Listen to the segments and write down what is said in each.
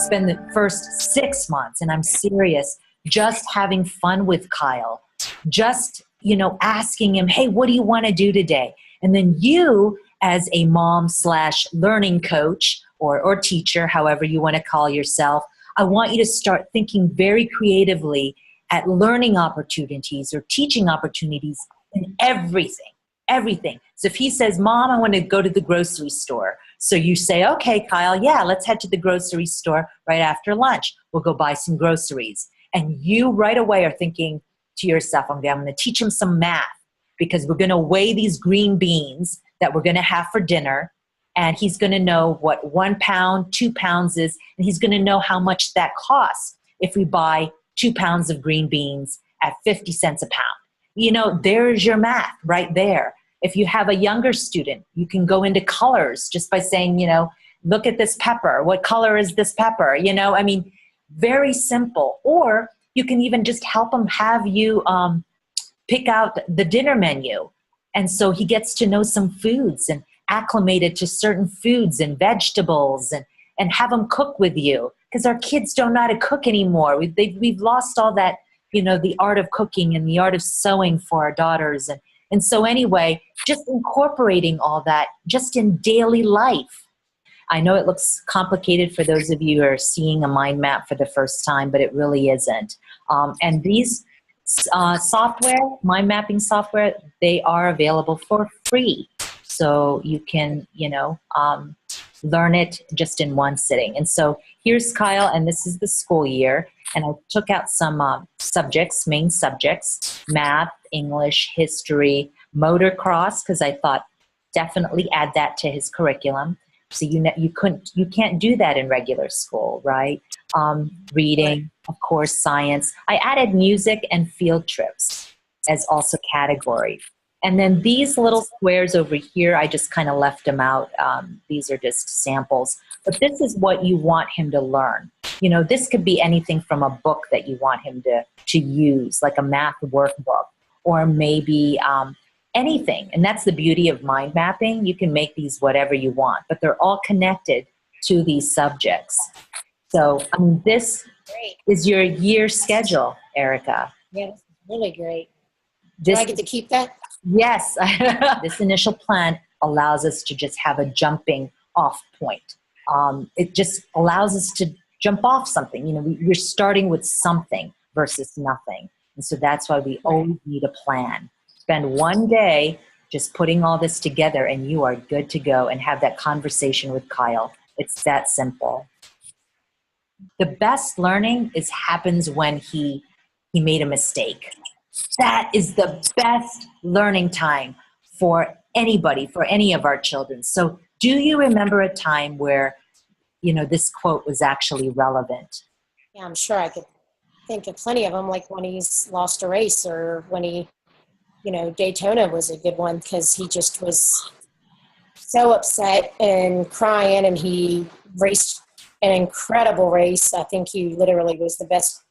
spend the first 6 months, and I'm serious, just having fun with Kyle, just, asking him, hey, what do you want to do today? And then you, as a mom / learning coach or teacher, however you want to call yourself, I want you to start thinking very creatively at learning opportunities or teaching opportunities in everything. So if he says, Mom, I want to go to the grocery store. So you say, okay, Kyle, yeah, let's head to the grocery store right after lunch. We'll go buy some groceries. And you right away are thinking to yourself, I'm going to teach him some math because we're going to weigh these green beans that we're going to have for dinner. And he's going to know what 1 pound, 2 pounds is. And he's going to know how much that costs if we buy 2 pounds of green beans at 50 cents a pound. There's your math right there. If you have a younger student, you can go into colors just by saying, look at this pepper. What color is this pepper? Very simple. Or you can even just help them have you pick out the dinner menu. And so he gets to know some foods and acclimated to certain foods and vegetables and have them cook with you. Because our kids don't know how to cook anymore. We've lost all that, the art of cooking and the art of sewing for our daughters. And so anyway, just incorporating all that just in daily life. I know it looks complicated for those of you who are seeing a mind map for the first time, but it really isn't. And these mind mapping software, they are available for free. So you can, learn it just in one sitting. And so here's Kyle, and this is the school year. And I took out some main subjects, math, English, history, motocross, because I thought definitely add that to his curriculum. So you can't do that in regular school, right? Reading, of course, science. I added music and field trips as also categories. And then these little squares over here, I just kind of left them out. These are just samples. But this is what you want him to learn. This could be anything from a book that you want him to use, like a math workbook, or maybe anything. And that's the beauty of mind mapping. You can make these whatever you want, but they're all connected to these subjects. So this is your year schedule, Erika. Yeah, this is really great. Do I get to keep that? Yes. This initial plan allows us to just have a jumping off point. It just allows us to jump off something. We're starting with something versus nothing. And so that's why we always need a plan. Spend one day just putting all this together and you are good to go and have that conversation with Kyle. It's that simple. The best learning happens when he made a mistake. That is the best learning time for anybody, for any of our children. So do you remember a time where, this quote was actually relevant? Yeah, I'm sure I could think of plenty of them, like when he's lost a race or when he, Daytona was a good one because he just was so upset and crying, and he raced an incredible race. I think he literally was the best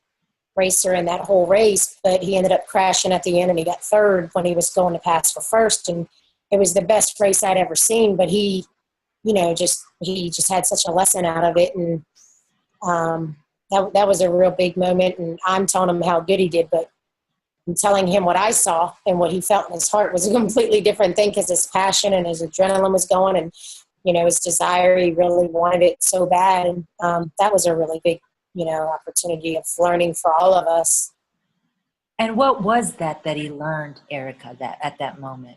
racer in that whole race, but he ended up crashing at the end and he got third when he was going to pass for first. And it was the best race I'd ever seen, but he just had such a lesson out of it. And that was a real big moment. And I'm telling him how good he did, but I'm telling him what I saw and what he felt in his heart was a completely different thing because his passion and his adrenaline was going, and, his desire, he really wanted it so bad. And that was a really big, opportunity of learning for all of us. And what was that he learned, Erika, at that moment?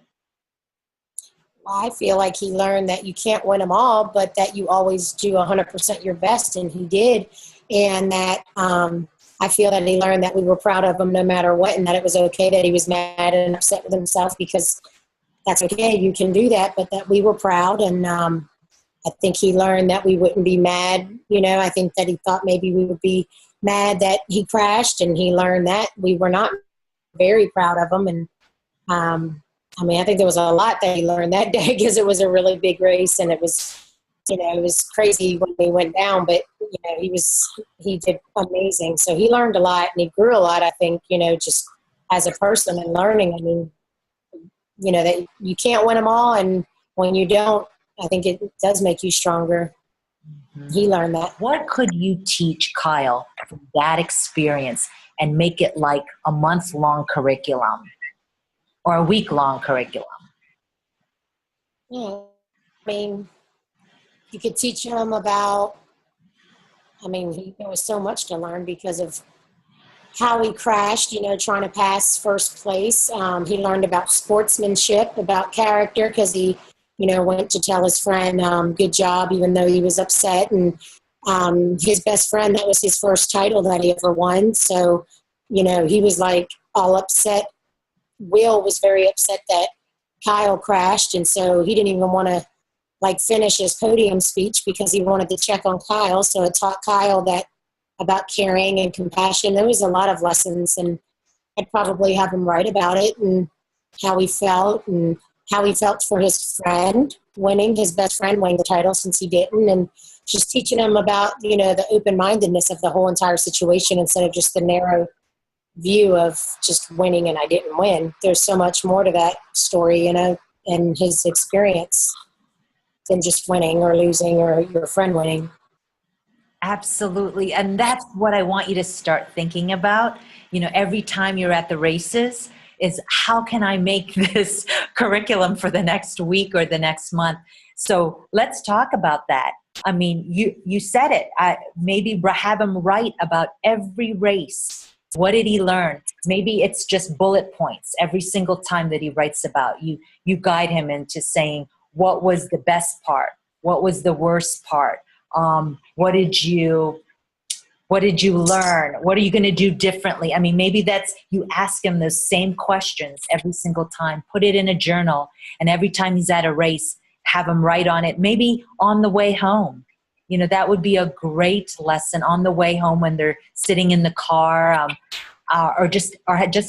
Well, I feel like he learned that you can't win them all, but that you always do 100% your best, and he did. And that I feel that he learned that we were proud of him no matter what, and that it was okay that he was mad and upset with himself, because that's okay, you can do that, but that we were proud. And I think he learned that we wouldn't be mad. I think that he thought maybe we would be mad that he crashed, and he learned that we were not very proud of him. And I think there was a lot that he learned that day because it was a really big race, and it was, it was crazy when he went down, but he did amazing. So he learned a lot, and he grew a lot, I think, just as a person and learning. That you can't win them all, and when you don't, I think it does make you stronger. He learned that. What could you teach Kyle from that experience and make it like a month-long curriculum or a week-long curriculum? Yeah. I mean, you could teach him about, there was so much to learn because of how he crashed, trying to pass first place. He learned about sportsmanship, about character, because he, went to tell his friend, good job, even though he was upset. And his best friend, that was his first title that he ever won. So, he was like all upset. Will was very upset that Kyle crashed. And so he didn't even want to finish his podium speech because he wanted to check on Kyle. So it taught Kyle that about caring and compassion. There was a lot of lessons, and I'd probably have him write about it and how he felt for his friend winning, his best friend winning the title since he didn't, and just teaching him about, the open-mindedness of the whole entire situation instead of just the narrow view of just winning and I didn't win. There's so much more to that story, and his experience than just winning or losing or your friend winning. Absolutely. And that's what I want you to start thinking about. Every time you're at the races is how can I make this curriculum for the next week or the next month? So let's talk about that. You said it. Maybe have him write about every race. What did he learn? Maybe it's just bullet points every single time that he writes about. You guide him into saying, what was the best part? What was the worst part? What did you learn? What are you going to do differently? Maybe that's, you ask him those same questions every single time, put it in a journal, and every time he's at a race, have him write on it, maybe on the way home. That would be a great lesson on the way home when they're sitting in the car, or just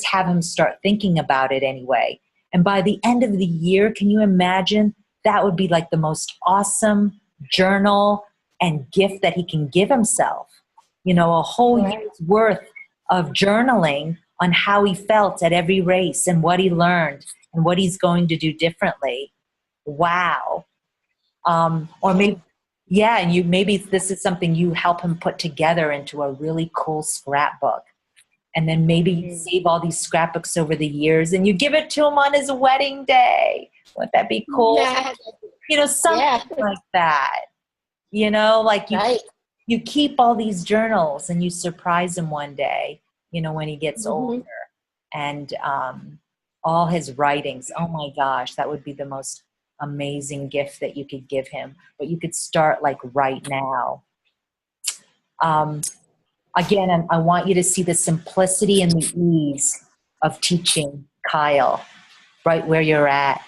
have him start thinking about it anyway. And by the end of the year, can you imagine? That would be like the most awesome journal and gift that he can give himself. A whole year's worth of journaling on how he felt at every race and what he learned and what he's going to do differently. Wow. Or maybe, and maybe this is something you help him put together into a really cool scrapbook. And then maybe you save all these scrapbooks over the years and you give it to him on his wedding day. Wouldn't that be cool? Yeah. Something like that. Right. You keep all these journals and you surprise him one day, when he gets older. And all his writings, oh my gosh, that would be the most amazing gift that you could give him. But you could start right now. Again, I want you to see the simplicity and the ease of teaching Kyle right where you're at.